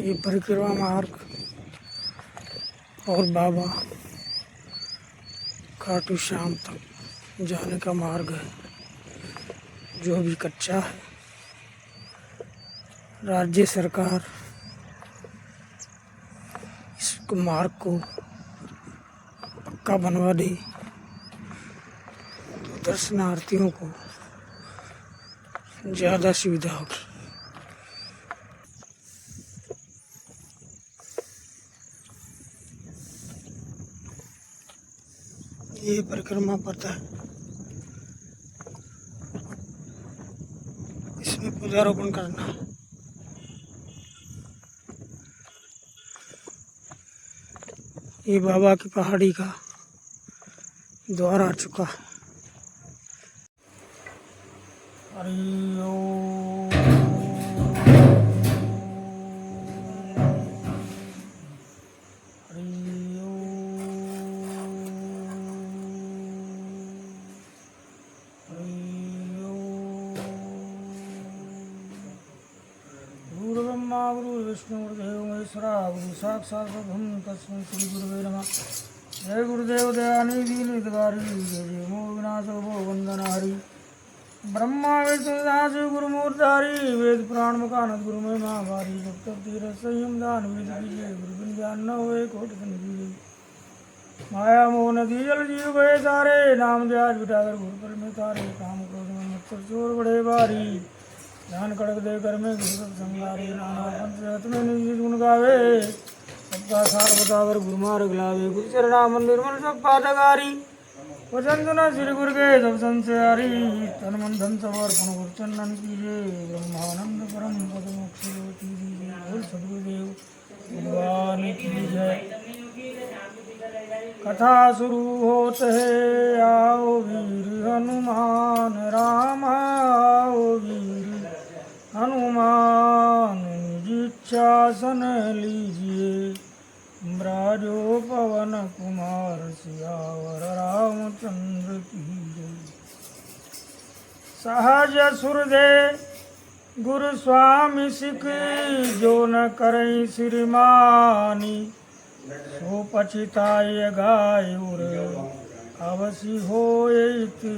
ये परिक्रमा मार्ग और बाबा खाटू श्याम तक जाने का मार्ग है, जो अभी कच्चा है। राज्य सरकार इस मार्ग को पक्का बनवा दे तो दर्शनार्थियों को ज़्यादा सुविधा होगी। ये परिक्रमा पड़ता है, इसमें पूजारोपण करना है। ये बाबा की पहाड़ी का द्वार आ चुका है। हरि ओम। हरि ओम। हरि ओम। गुरु ब्रह्मा गुरु विष्णु गुरुदेव महेश्वरा गुरु साक्षात् परब्रह्म तस्मै श्री गुरुवे नमः। जय गुरुदेव दयानिधि निधि जय जय मोह विनाशो भो वंदन हरि। ब्रह्मा विष्णुदास गुरुमूर्धारी वेद पुराण मुखानद गुरु में महाभारी भक्त तीरथ संयम दान वेद कीजिए गुरु बिन ज्ञान न होए कोटि धन कीजिए। माया मोह नदी जल जीव गए सारे नाम ध्यान बिठाकर गुरु पर में तारे काम क्रोध में मत्सर चोर बड़े भारी ध्यान कड़क दे कर में गुरु सब संगारे नाना पंच में निजी गुण गावे सबका सार बतावर गुरु मार्ग लावे गुरु चरणा मंदिर मन सब पादगारी वचन सुना श्री गुरु के सब संशय हरि तन मन धन सब अर्पण गुरु चंदन कीजिए ब्रह्मानंद परम पद मोक्ष कीजिए बोल सदगुरुदेव भगवान की जय। कथा शुरू होते है आओ वीर हनुमान राम आओ वीर हनुमान निजीच्छासन लीजिए ब्राजो पवन कुमार सियावर रामचंद्र की जय। सहज सुर दे गुरु स्वामी सिख जो न करई श्रीमानी सो पछिताय गाय उर अवसि होए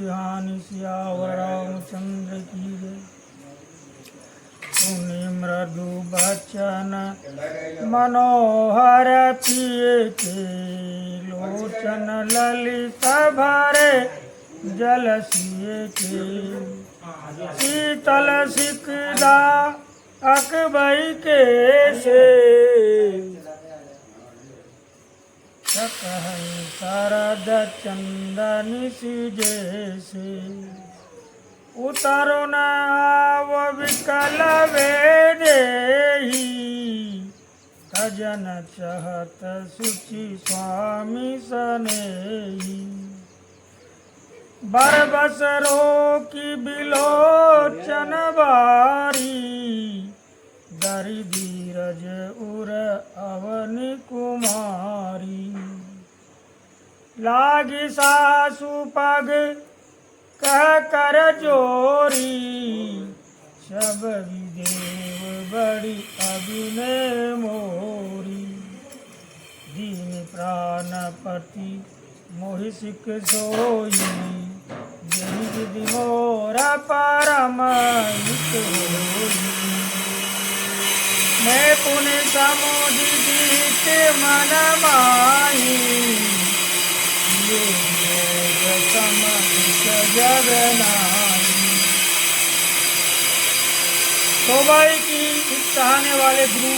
हानि सियावर रामचंद्र की जय। सुनि मृदु बचन मनोहर पिए के लोचन ललित भरे जल सिए के शीतल सिकदा अकबई के से शरद चंदन सी जैसे उतरो न आव विकल वेदेही तजन चहत सुचि स्वामी सनेही बरबसरो की बिलोचन बारी दरि धीरज उर अवनि कुमारी लागी सासु पग कह कर जोरी सब विदेव बड़ी अभिनय मोरी दीन प्राणपति मोहि सिख सोई यही विधि मोरा परम हित होई। मैं पुण्य समुदित मन माही शोभाई की चाहने वाले गुरु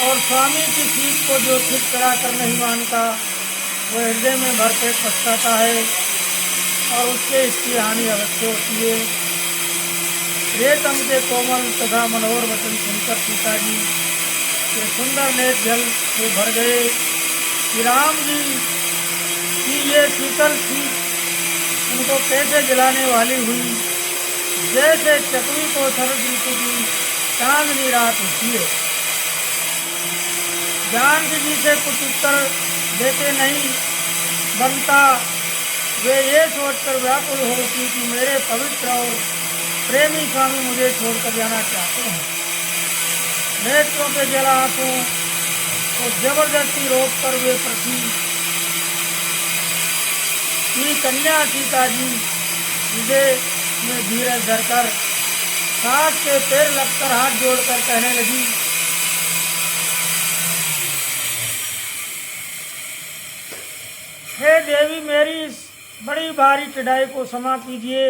और स्वामी की सीख को जो ठीक करा कर नहीं मानता वो हृदय में भरपेट पछताता है और उससे इसकी हानि अवश्य होती है। रेतम के कोमल तथा मनोहर वचन सुनकर पिताजी के सुंदर नेत्र जल से भर गए। श्री राम जी की ये शीतल सीख उनको कैसे जलाने वाली हुई, जैसे चकवी को शरद ऋतु की चांदनी रात होती है। जानकी जी से कुछ उत्तर देते नहीं बनता, वे ये सोचकर व्याकुल होती कि मेरे पवित्र और प्रेमी स्वामी मुझे छोड़कर जाना चाहते हैं। नेत्रों के जलाशयों को जबरदस्ती रोक कर वे पृथ्वी की कन्या सीता जी हृदय में धीरज धरकर सास के पैर लगकर हाथ जोड़कर कहने लगी, हे देवी, मेरी इस बड़ी भारी चढ़ाई को क्षमा कीजिए।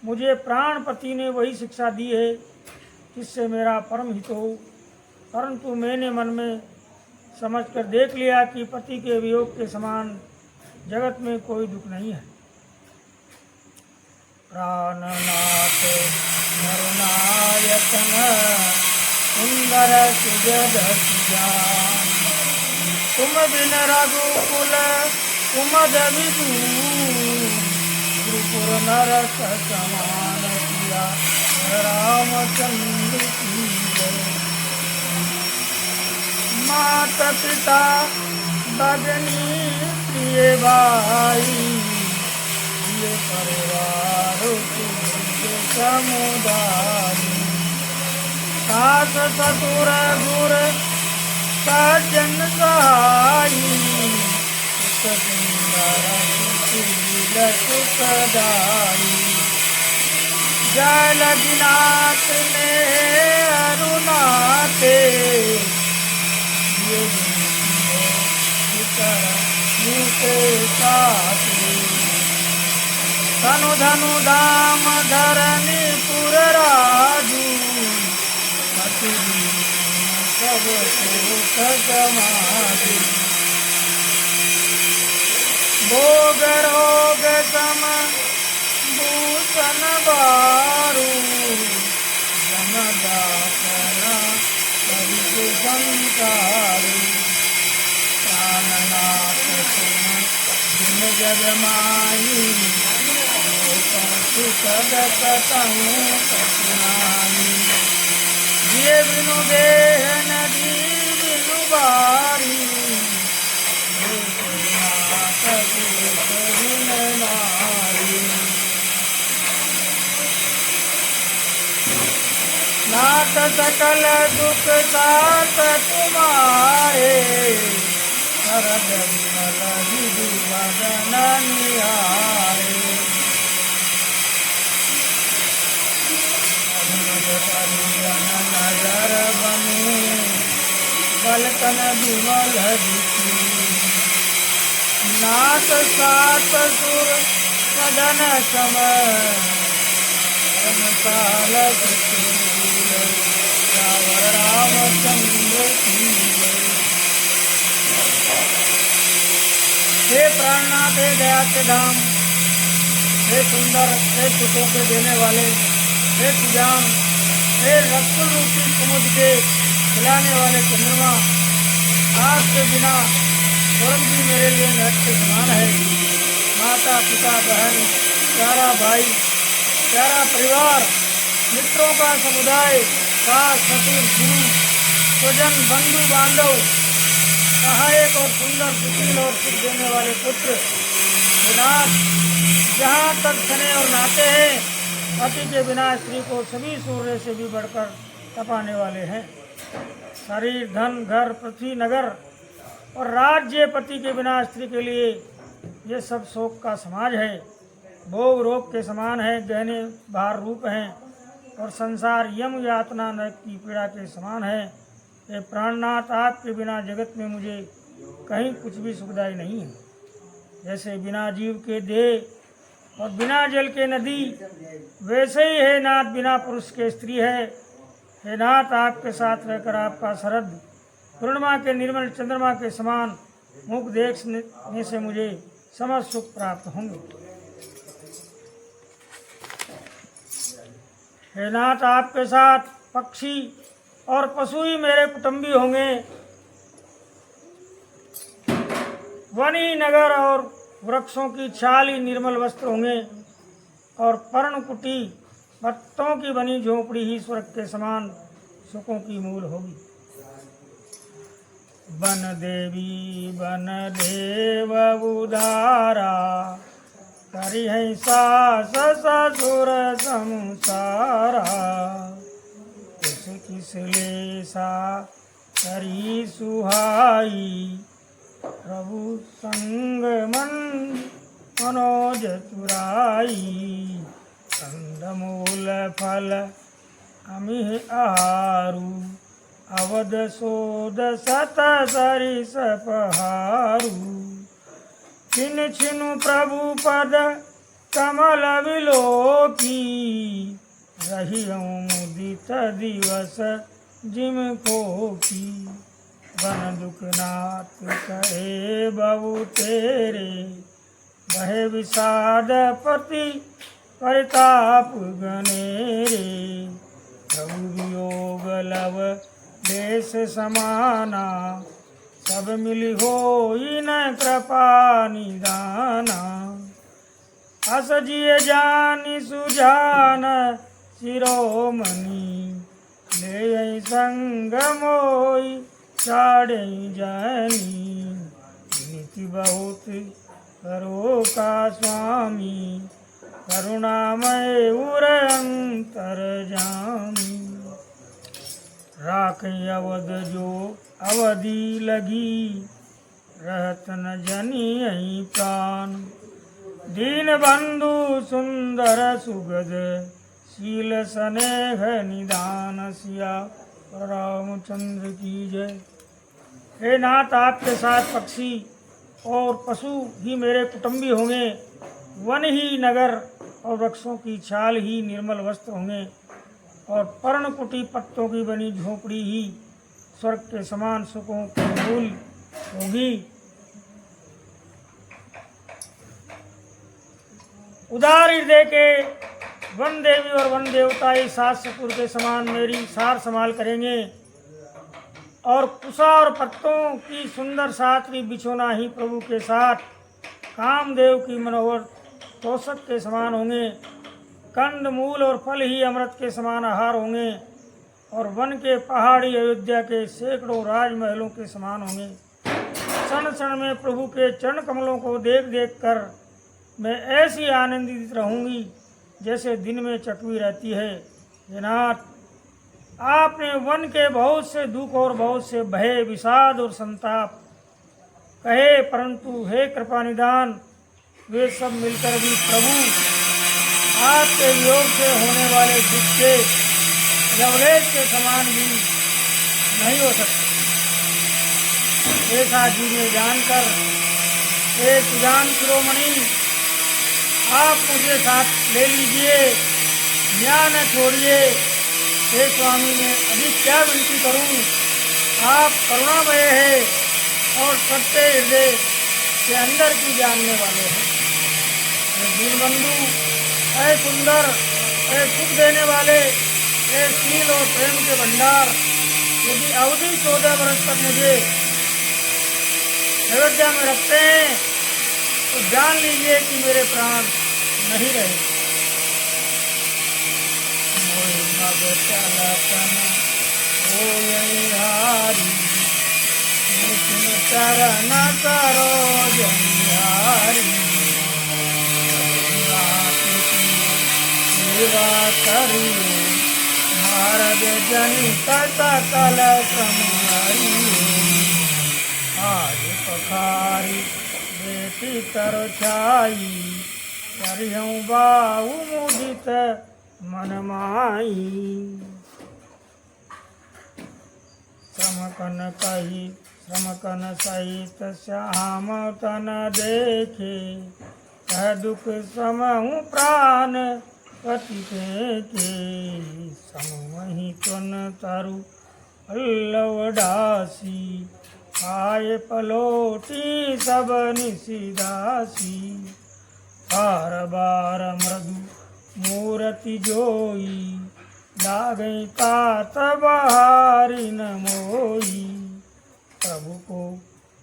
मुझे प्राणपति ने वही शिक्षा दी है जिससे मेरा परम हित हो, परंतु मैंने मन में समझकर देख लिया कि पति के वियोग के समान जगत में कोई दुख नहीं है। प्राणनाथ नरनायतन सुंदर सुजद सुजान, तुम बिन रघुकुल कुमद विदु, गुरुपुर नरक समान किया रामचंद्र की जय। माता पिता भगनी प्रिय भाई, ये परिवार के समुदाय, सास ससुर गुर सज्जन सहाई, सुखदाई। जल दिनाथ ने अरुणाते, ये धनु धनु धाम धरनी पुर राजू, सब सुख समाधि। भोग रोग सम भूषण बारू, जमदासना कवि संसारू। प्राणनाथ तुम दिन जग माई, सुखद कतहूँ कठिनाई। ये बिनु देह नदी बिनु बारी, नाथ सकल दुख साथ तुम्हारे, शरद विमल विधि वदन निहारे। नजर बने बलकन विमल दिखी, नाथ सात सुर सदन समय, धर्मशाल रामचंद्र की जय। हे प्राणनाथ, हे दया के धाम, हे सुंदर, हे सुखों के देने वाले, हे सुजान, हे रत्न रूपी कुमुद के खिलाने वाले चंद्रमा, आपके बिना स्वर्ग भी मेरे लिए नरक के समान है। माता पिता बहन प्यारा भाई प्यारा परिवार, मित्रों का समुदाय, सास ससुर गुरु स्वजन बंधु बांधव, सहायक और सुंदर सुशील और सुख देने वाले पुत्र, विनाश जहाँ तक सने और नाते हैं, पति के बिना स्त्री को सभी सूर्य से भी बढ़कर तपाने वाले हैं। शरीर धन घर पृथ्वी नगर और राज्य पति के बिना स्त्री के लिए ये सब शोक का समाज है। भोग रोग के समान है, गहने भार रूप हैं और संसार यम यातना नरक की पीड़ा के समान है। ये प्राणनाथ, आपके बिना जगत में मुझे कहीं कुछ भी सुखदायी नहीं है। जैसे बिना जीव के देह और बिना जल के नदी, वैसे ही है नाथ बिना पुरुष के स्त्री है। हे नाथ, आपके साथ रहकर आपका शरद पूर्णिमा के निर्मल चंद्रमा के समान मुख देखने से मुझे समस्त सुख प्राप्त होंगे। हे नाथ, आपके साथ पक्षी और पशु ही मेरे कुटुंबी होंगे। वनी नगर और वृक्षों की छाल ही निर्मल वस्त्र होंगे और पर्णकुटी पत्तों की बनी झोंपड़ी ही स्वर्ग के समान सुखों की मूल होगी। बन देवी बन देव उदारा, करी है सास ससुर संसारा। इस किस लेसा करी सुहाई, प्रभु संग मनोज तुराई, कंदमूल फल अमिह आहारू, अवध सोद सत सरिस पहारू, छिन छिनु प्रभु पद कमल विलोकी, रहियं मुदित दिवस जिम खोकी, बन दुख नाथ कहे बहु तेरे, बहे विषाद पति परिताप गनेरे, प्रभु वियोग लव देश समाना, सब मिली होई न कृपा निदाना, अस जिय जानि सुजान शिरोमणि, ले संग मोई छाड़े जानी, नीति बहुत करो का स्वामी, करुणामय उर अंतर जामी, राख अवध जो अवधि लगी, रहत न जनी यही प्राण, दीन बंधु सुंदर सुगद, शील स्नेह निदान, सिया रामचंद्र की जय। हे नाथ, आपके साथ पक्षी और पशु ही मेरे कुटुंबी होंगे, वन ही नगर और वृक्षों की छाल ही निर्मल वस्त्र होंगे, और पर्णकुटी पत्तों की बनी झोपड़ी ही स्वर्ग के समान सुखों की मूल होगी। उदार हृदय के वन देवी और वन देवता ही सास ससुर के समान मेरी सार संभाल करेंगे, और कुशा और पत्तों की सुंदर सात्री बिछोना ही प्रभु के साथ कामदेव की मनोहर तोषक के समान होंगे, कंद मूल और फल ही अमृत के समान आहार होंगे, और वन के पहाड़ी अयोध्या के सैकड़ों राजमहलों के समान होंगे। क्षण क्षण में प्रभु के चरण कमलों को देख देख कर मैं ऐसी आनंदित रहूंगी जैसे दिन में चकवी रहती है। हे नाथ, आपने वन के बहुत से दुख और बहुत से भय, विषाद और संताप कहे, परंतु हे कृपा निदान, वे सब मिलकर भी प्रभु आपके वियोग से होने वाले दुख के लवलेश के समान भी नहीं हो सकते। ऐसा जी में जानकर हे सुजान शिरोमणि, आप मुझे साथ ले लीजिए, न्याय न छोड़िए। हे स्वामी, मैं अभी क्या विनती करूं, आप करुणामय है और सत्य हृदय के अंदर की जानने वाले हैं। दीनबंधु, ऐ सुंदर, ऐ सुख देने वाले, ऐ शील और प्रेम के भंडार, यदि अवधि 14 वर्ष तक मुझे अयोध्या में रखते हैं तो जान लीजिए कि मेरे प्राण नहीं रहे। चरण करो जनिहारी, सेवा करियो भारत जनित सकल क्रमहारी। आज पखारी बेटी कर छाई, करियऊँ बाहु मुदित मन माई। श्रमकन कही श्रमकन सहित श्याम तन देखे, कह दुख समहु प्राण पति के। समहि तुन तरु पल्लव डासी, आए पलोटी सब निशिदासी। बार बार मृदु मूर्ति जोई, लागई तात बहारी न मोई। प्रभु को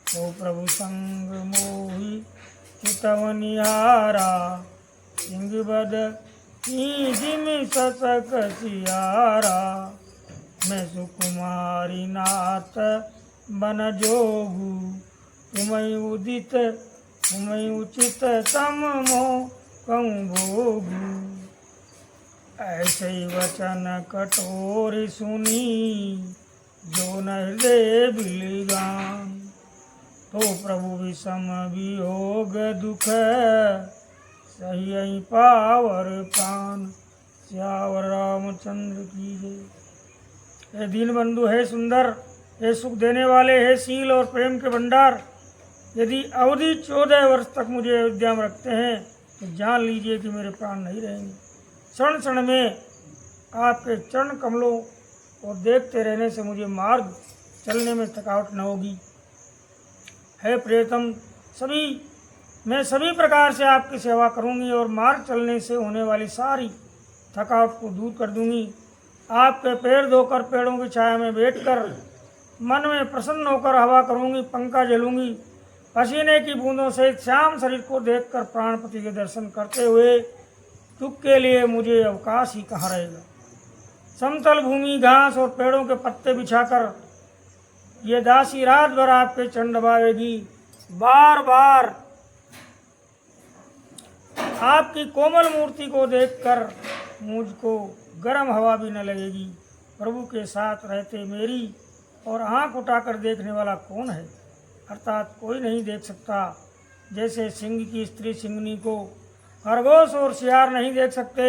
तो प्रभु संग मोही, चितव निहारा। सिंह बद जिमि ससक सियारा, मैं सुकुमारी नाथ बन जोगू। तुमई उदित तुमई उचित सम मोह कहूँ भोगू। ऐसे ही वचन कठोर सुनी जो न हृदय बिलिगान। तो प्रभु विषम वियोग दुख सही पावर प्राण। श्यावर रामचंद्र की जय। हे दीन बंधु, हे सुंदर, हे सुख देने वाले, हे शील और प्रेम के भंडार, यदि अवधि 14 वर्ष तक मुझे अयोध्या में रखते हैं तो जान लीजिए कि मेरे प्राण नहीं रहेंगे। क्षण क्षण में आपके चरण कमलों को देखते रहने से मुझे मार्ग चलने में थकावट न होगी। हे प्रियतम, मैं सभी प्रकार से आपकी सेवा करूंगी और मार्ग चलने से होने वाली सारी थकावट को दूर कर दूंगी। आपके पैर धोकर पेड़ों की छाया में बैठकर मन में प्रसन्न होकर हवा करूंगी, पंखा झेलूंगी। पसीने की बूंदों से श्याम शरीर को देखकर प्राणपति के दर्शन करते हुए दुख के लिए मुझे अवकाश ही कहाँ रहेगा। समतल भूमि, घास और पेड़ों के पत्ते बिछाकर ये दासी रात भर आपके चरण दबावेगी। बार बार आपकी कोमल मूर्ति को देखकर मुझको गर्म हवा भी न लगेगी। प्रभु के साथ रहते मेरी और आंख उठाकर देखने वाला कौन है? अर्थात कोई नहीं देख सकता। जैसे सिंह की स्त्री सिंगनी को खरगोश और सियार नहीं देख सकते।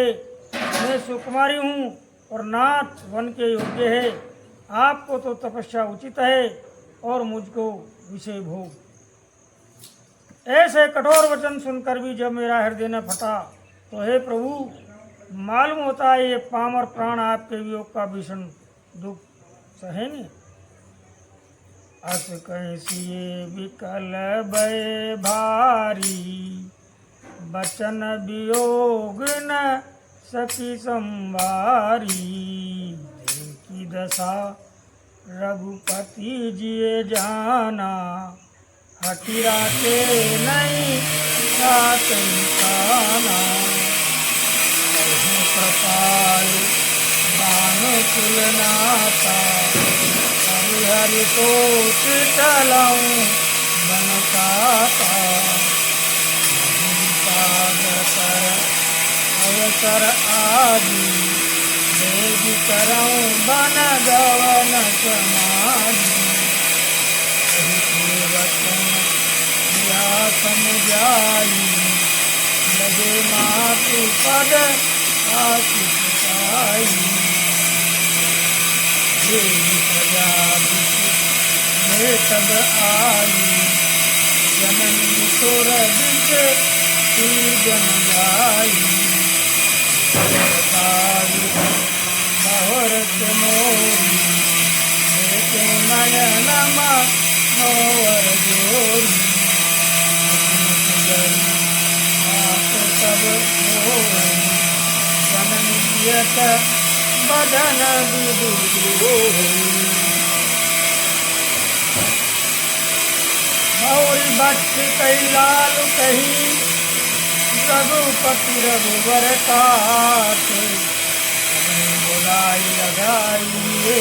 मैं सुकुमारी हूँ और नाथ वन के योग्य है। आपको तो तपस्या उचित है और मुझको विषय भोग। ऐसे कठोर वचन सुनकर भी जब मेरा हृदय न फटा तो हे प्रभु, मालूम होता है ये पामर प्राण आपके वियोग का भीषण दुख सहेंगे। अस कैसिए विकल भय भारी, बचन वियोग न सकी संवारी। की दशा रघुपति जिए जाना, हटिरा के नहीं साथ निकाना। कृपाल बान कुलनाथा, हरि तो चलाऊं बन काता। अवसर आदि देव करऊं बन गवन समाधि। वचन या समुझाई, लगे मातु पद आशिकाई। देवी प्रजा में तब आई, जननी तोर बिच जन जाई। बहुरत मोरी देखे नयन मनोवर जोरी। आप सब जननी जियत बदन मौरी बच्च कई लाल कही, रघुपति रघुवर काट। बुलाई लगाइए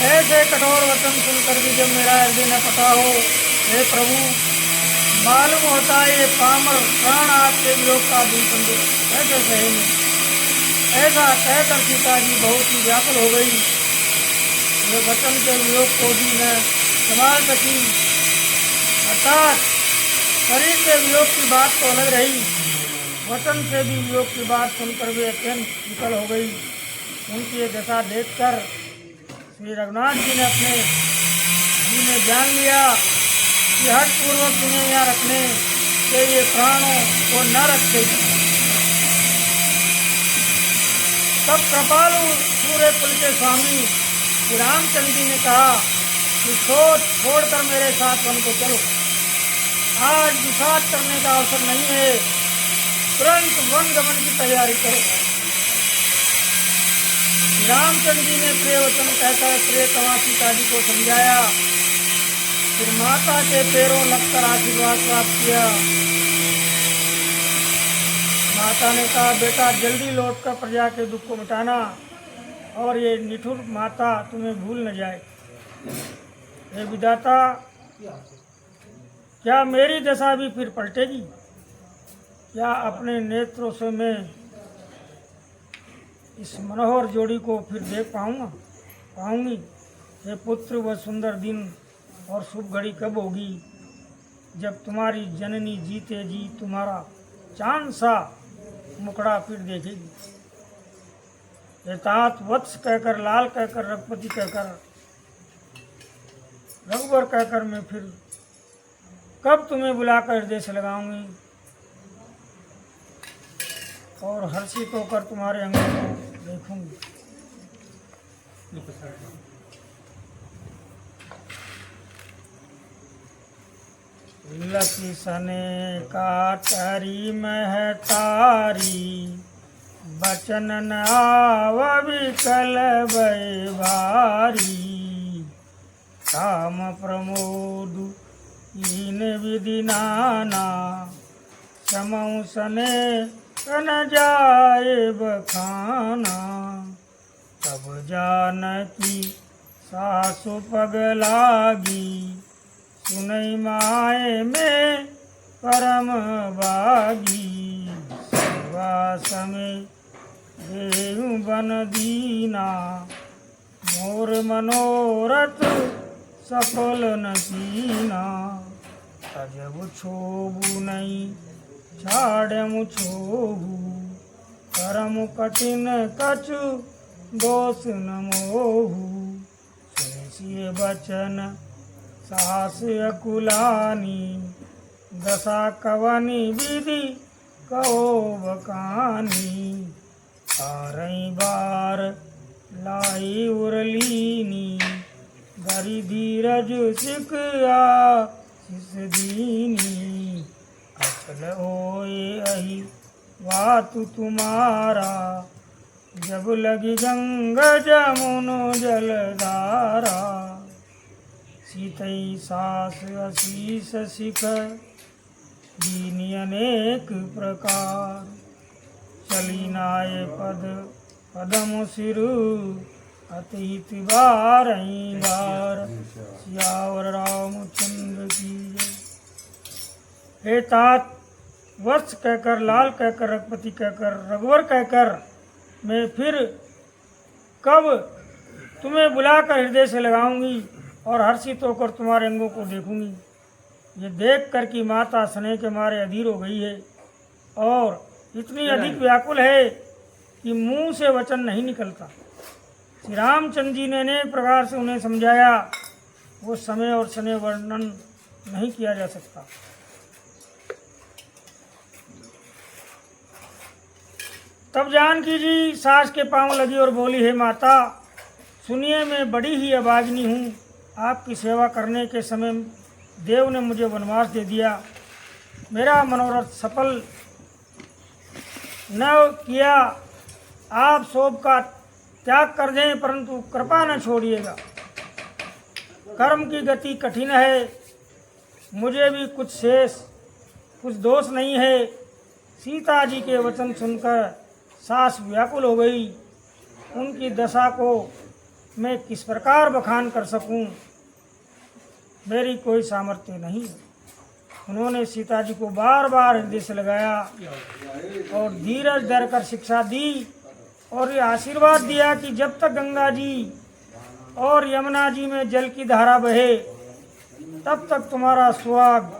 ऐसे कठोर वचन सुनकर भी जब मेरा हृदय न पटा हो, हे प्रभु, मालूम होता है ये पामर प्राण आपके वियोग का भीषण दुख कैसे सहेंगे। ऐसा कहकर सीता जी बहुत ही व्याकुल हो गई। वे वचन के वियोग को भी न संभाल सकी। अर्थात शरीर के वियोग की बात तो अलग रही, वचन से भी वियोग की बात सुनकर वे अत्यंत विकल हो गई। उनकी ये दशा देखकर श्री रघुनाथ जी ने जान लिया कि हठपूर्वक इन्हें यहाँ रखने से ये प्राणों को न रखे। तब कृपालु पूरे कुल के स्वामी श्री रामचंद्र जी ने कहा कि सोच छोड़कर मेरे साथ वन को चलो। आज विषाद करने का अवसर नहीं है, तुरंत वन गमन की तैयारी करो। रामचंद्र जी ने प्रिय वचन कहकर प्रियतमा सीता जी को समझाया। फिर माता के पैरों लगकर आशीर्वाद प्राप्त किया। माता ने कहा, बेटा जल्दी लौटकर प्रजा के दुख को मिटाना और ये निठुर माता तुम्हें भूल न जाए। हे विधाता, क्या मेरी दशा भी फिर पलटेगी? क्या अपने नेत्रों से मैं इस मनोहर जोड़ी को फिर देख पाऊंगी? हे पुत्र, वह सुंदर दिन और शुभ घड़ी कब होगी जब तुम्हारी जननी जीते जी तुम्हारा चांद सा मुखड़ा फिर देखेगी? ये तात वत्स कहकर, लाल कहकर, रघुपति कहकर, रघुवर कहकर मैं फिर कब तुम्हें बुलाकर हृदय से लगाऊंगी और हर्षित होकर तुम्हारे अंगों को देखूंगी। लकी सने काटरी महतारी, बचन न आव विकल भय भारी। काम प्रमोद इन विधि नाना, समऊ सने कन जाए बखाना। तब जानकी सासु पग लागी, सुनई माए में परम बागी। सेवा समय देहु बन दीना, मोर मनोरथ सफल न कीना। तजब छोबु नहीं छाड़मु छोहु, करम कठिन कछु दोष न मोहु। सुनिसिए बचन साहस अकुलानी, दशा कवनी विधि कहो बकानी। तारई बार लाई उरलीनी, धरि धीरज सिख आशीष दीनी। अचल होए अहि वातु तुम्हारा, जब लगी गंगा जमुन जलधारा। सीतई सास आशीष सिख, दीनी अनेक प्रकार। चली नाये पद पदम सिरु, अतिहित बारही बार। सियावर रामचंद्र की जय। हे तात वत्स कहकर, लाल कहकर, रघुपति कहकर, रघुवर कहकर मैं फिर कब तुम्हें बुलाकर हृदय से लगाऊंगी और हर्षित होकर तुम्हारे अंगों को देखूंगी। ये देख कर कि माता स्नेह के मारे अधीर हो गई है और इतनी अधिक व्याकुल है कि मुंह से वचन नहीं निकलता। श्री रामचंद्र जी ने अनेक प्रकार से उन्हें समझाया, वो समय और स्नेह वर्णन नहीं किया जा सकता। तब जानकी जी सास के पांव लगी और बोली, हे माता सुनिए, मैं बड़ी ही अभागिनी हूँ। आपकी सेवा करने के समय देव ने मुझे वनवास दे दिया। मेरा मनोरथ सफल न किया। आप शोभ का त्याग कर दें, परंतु कृपा न छोड़िएगा। कर्म की गति कठिन है, मुझे भी कुछ दोष नहीं है। सीता जी के वचन सुनकर सास व्याकुल हो गई। उनकी दशा को मैं किस प्रकार बखान कर सकूं? मेरी कोई सामर्थ्य नहीं। उन्होंने सीता जी को बार बार हृदय से लगाया और धीरज धर कर शिक्षा दी और ये आशीर्वाद दिया कि जब तक गंगा जी और यमुना जी में जल की धारा बहे, तब तक तुम्हारा सुहाग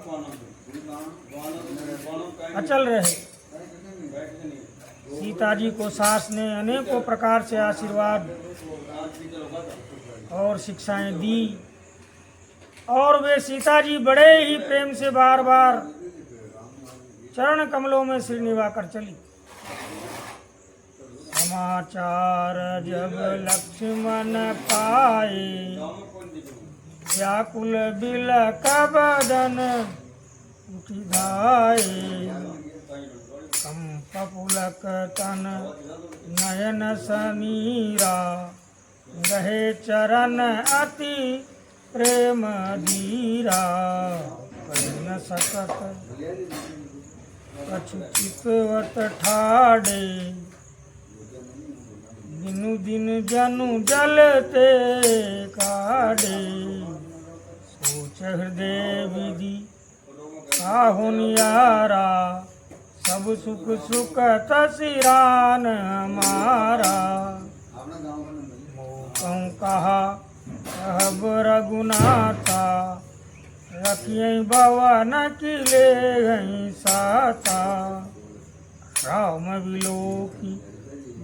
अचल रहे। सीता जी को सास ने अनेकों प्रकार से आशीर्वाद और शिक्षाएं दी और वे सीता जी बड़े ही प्रेम से बार बार चरण कमलों में सिर निभाकर चली। समाचार जब लक्ष्मण पाए, व्याकुल बिलक बदन उठी धाये। कंप पुलक तन नयन समीरा, गहे चरण अति प्रेम धीरा। न सकत कछु चितवत ठाड़े, दिनु दिन जनु जलते काढ़े। सोच हृदय विधि आहो नियारा सब सुख सुख तसिरान हमारा। कहूँ कहा अब रघुनाथा रखिए भवन की ले गई साता। राम विलोकी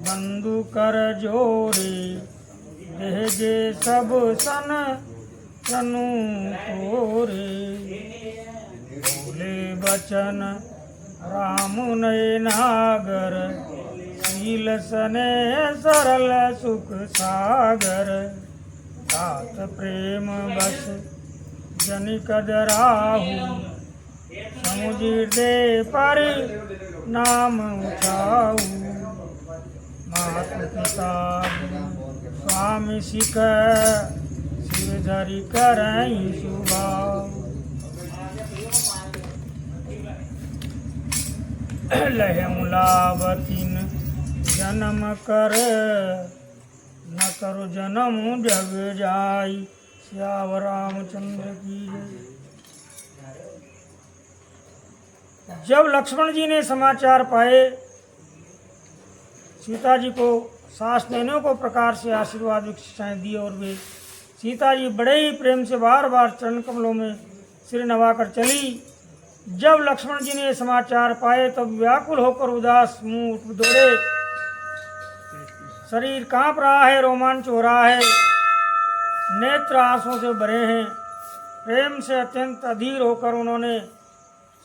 बंधु कर जोरे देजे सब सन तनु तोरे। बोले बचन राम नये नागर शील सने सरल सुख सागर। तात प्रेम बस जनिक दराहु समुझ दे पर नाम उठाऊ। मातु पिता स्वामी सिख शिव धरि करई सुभाव। लह मुलावतीन जन्म कर न करो जन्म जग जाई। श्यावर रामचंद्र की जय। जब लक्ष्मण जी ने समाचार पाए सीता जी को सास ने अनेकों प्रकार से आशीर्वाद शिक्षाएं दी और वे सीता जी बड़े ही प्रेम से बार बार चरण कमलों में सिर नवाकर चली। जब लक्ष्मण जी ने समाचार पाए तब व्याकुल होकर उदास मुंह उठ दौड़े। शरीर कांप रहा है, रोमांच हो रहा है, नेत्र आंसुओं से भरे हैं। प्रेम से अत्यंत अधीर होकर उन्होंने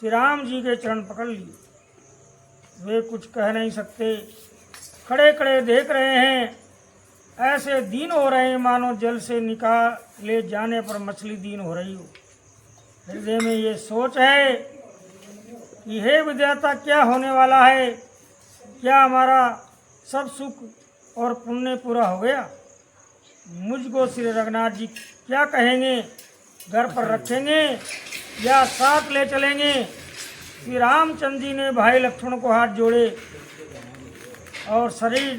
श्री राम जी के चरण पकड़ लिए। वे कुछ कह नहीं सकते, खड़े खड़े देख रहे हैं। ऐसे दीन हो रहे हैं मानो जल से निकाले जाने पर मछली दीन हो रही हो। हृदय में ये सोच है कि हे विधाता, क्या होने वाला है? क्या हमारा सब सुख और पुण्य पूरा हो गया? मुझको श्री रघुनाथ जी क्या कहेंगे? घर पर रखेंगे या साथ ले चलेंगे? श्री रामचंद्र जी ने भाई लक्ष्मण को हाथ जोड़े और शरीर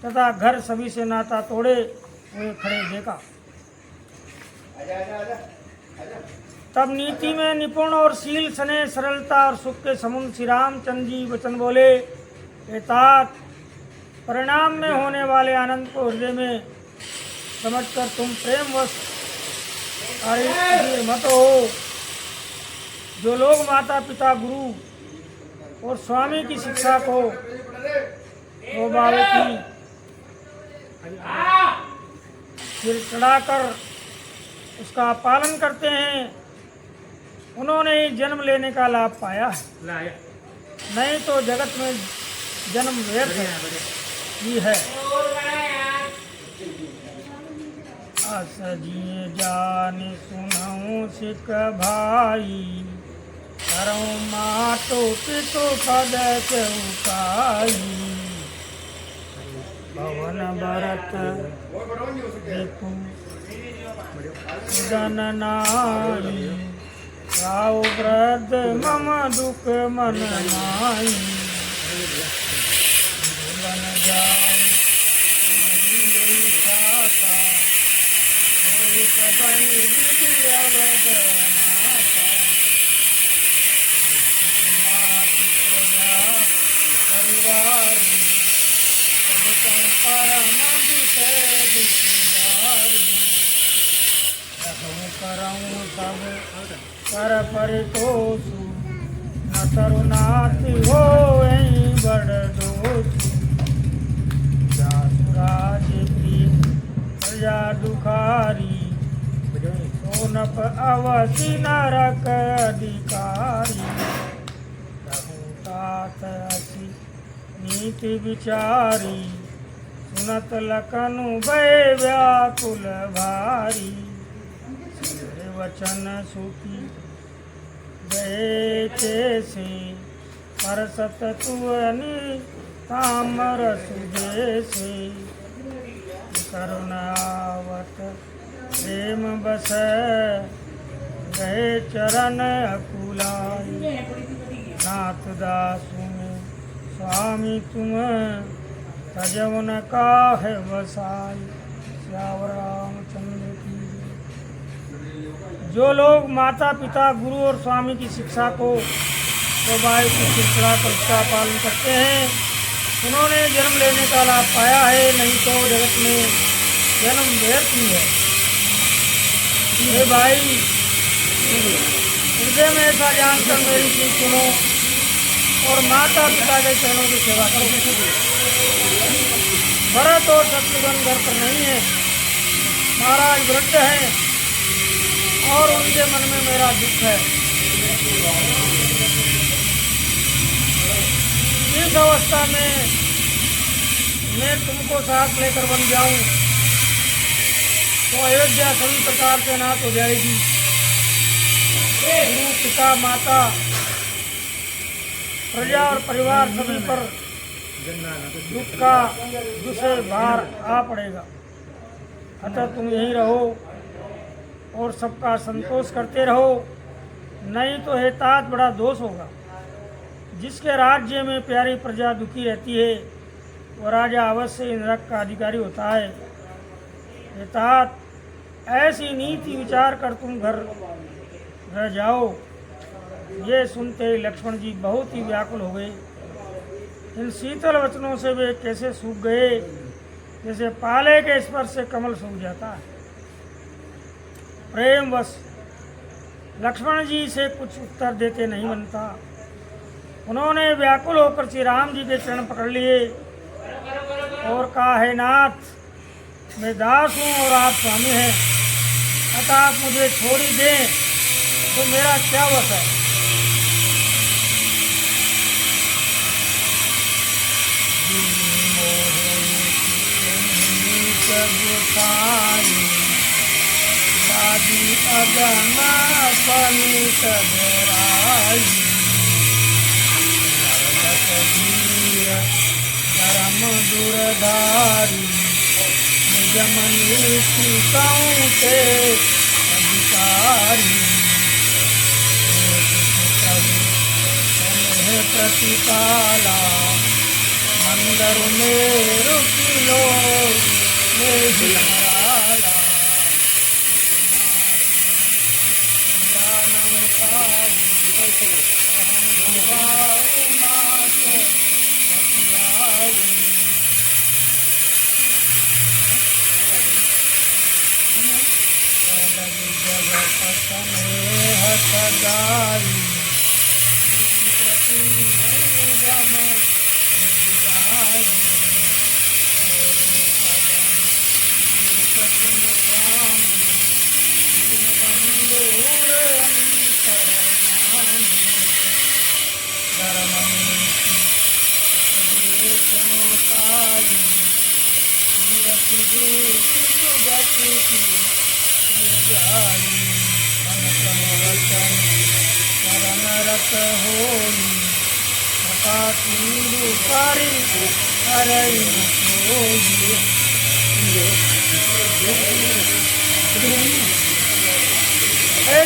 तथा घर सभी से नाता तोड़े हुए खड़े देखा। तब नीति में निपुण और शील सने सरलता और सुख के समुद्र श्री रामचंद्र जी वचन बोले, तात परिणाम में होने वाले आनंद को हृदय में समझकर तुम प्रेमवश अरे मत हो। जो लोग माता पिता गुरु और स्वामी की शिक्षा को वो बाबू की सिर चढ़ाकर उसका पालन करते हैं, उन्होंने ही जन्म लेने का लाभ पाया है। नहीं तो जगत में जन्म व्यर्थ ही है। असजिए जाने सुनऊं सिख भाई करऊं मातो पितु पद चौकाई। भवन भरत देखूं सुदन नाई राव वृद्ध मम दुख मन माई। बन जाओ करऊं सब कर परितोषु न तरुनाथ हो बड़ दोषु। जासुराज प्रिय प्रजा दुखारी सोनप अवसि नरक अधिकारी। रघुतात असी नीति विचारी सुनत लखनु भय व्याकुल भारी। वचन सुखी गए कैसे परसत तुअनि तामर सुजैसे। करुणावत प्रेम बस गए चरण अकुलाई। नाथ दासु में स्वामी तुम तजवन काहे बसाई। श्यावर रामचंद्र की जो लोग माता पिता गुरु और स्वामी की शिक्षा को स्वभाव की शिक्षा पर उसका पालन करते हैं उन्होंने जन्म लेने का लाभ पाया है, नहीं तो जगत में जन्म व्यर्थ ही है। ये भाई हृदय में ऐसा जानकर मेरी चीज सुनो और माता पिता के चरणों की सेवा करो। भरत और शत्रुघ्न घर पर नहीं है, महाराज वृद्ध है और उनके मन में मेरा दुख है। इस अवस्था में मैं तुमको साथ लेकर बन जाऊं तो अयोध्या सभी प्रकार से नाश हो जाएगी। गुरु पिता माता प्रजा और परिवार सभी पर दुख का दूसरे भार आ पड़ेगा। अतः तुम यहीं रहो और सबका संतोष करते रहो, नहीं तो हे तात बड़ा दोष होगा। जिसके राज्य में प्यारी प्रजा दुखी रहती है वह राजा अवश्य नरक का अधिकारी होता है। हे तात ऐसी नीति विचार कर तुम घर रह जाओ। ये सुनते ही लक्ष्मण जी बहुत ही व्याकुल हो गए। इन शीतल वचनों से वे कैसे सूख गए जैसे पाले के स्पर्श से कमल सूख जाता है। प्रेमवश लक्ष्मण जी से कुछ उत्तर देते नहीं बनता। उन्होंने व्याकुल होकर श्री राम जी के चरण पकड़ लिए और कहा, है नाथ मैं दास हूँ और आप स्वामी हैं, अतः आप मुझे छोड़ ही दें तो मेरा क्या वश है। अगमा पनित धराई धर्म दुरधारी निज मनीषी कौते अधिकारी प्रतिपाला मंदर में रुकिलो मेघराला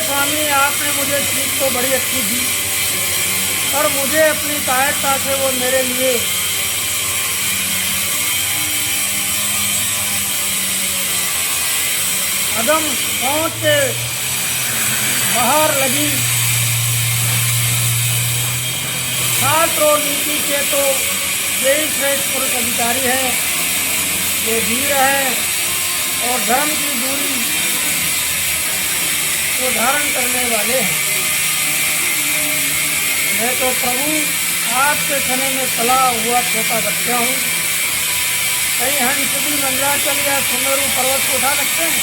स्वामी आपने मुझे सीख तो बड़ी अच्छी दी, पर मुझे अपनी कायरता से वो मेरे लिए अदम पहुँच के बाहर लगी। शास्त्र और नीति के तो यही श्रेष्ठ पुरुष अधिकारी हैं जो धीर है और धर्म की दूरी को धारण करने वाले हैं। मैं तो प्रभु आपके समय में पला हुआ छोटा बच्चा हूँ। कहीं हंस भी मंदराचल या सुमेरु पर्वत को उठा सकते हैं।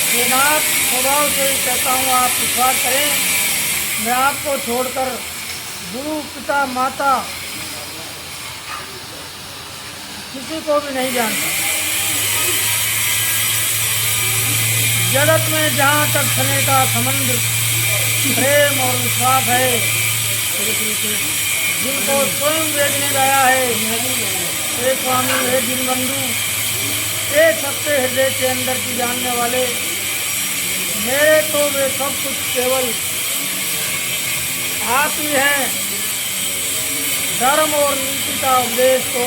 ये नाथ स्वभाव से ही कहता हूँ, आप विश्वास करें, मैं आपको छोड़कर गुरु पिता माता किसी को भी नहीं जानता। जगत में जहाँ तक समय का संबंध प्रेम और विश्वास है, जिनको स्वयं वेद ने गाया है, हे स्वामी हे दीनबंधु, हे सबके हृदय के अंदर की जानने वाले, मेरे तो वे सब कुछ केवल आप ही हैं। धर्म और नीति का उपदेश तो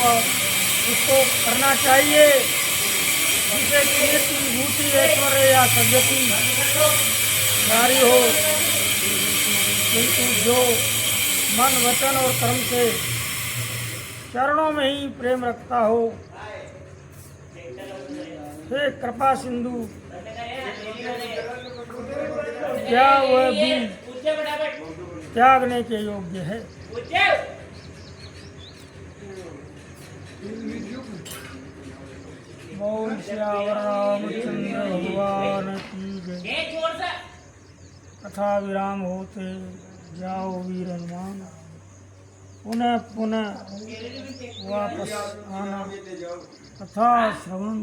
उसको करना चाहिए, जिसे कीर्ति भूति ऐश्वर्य या सद्यति जारी हो, किंतु जो मन वचन और कर्म से चरणों में ही प्रेम रखता हो, हे कृपा सिंधु, क्या वह भी त्यागने के योग्य है। बोल श्यावर रामचंद्र भगवान की जय। कथा विराम होते जाओ वीर हनुमान, पुनः पुनः वापस आना, कथा श्रवण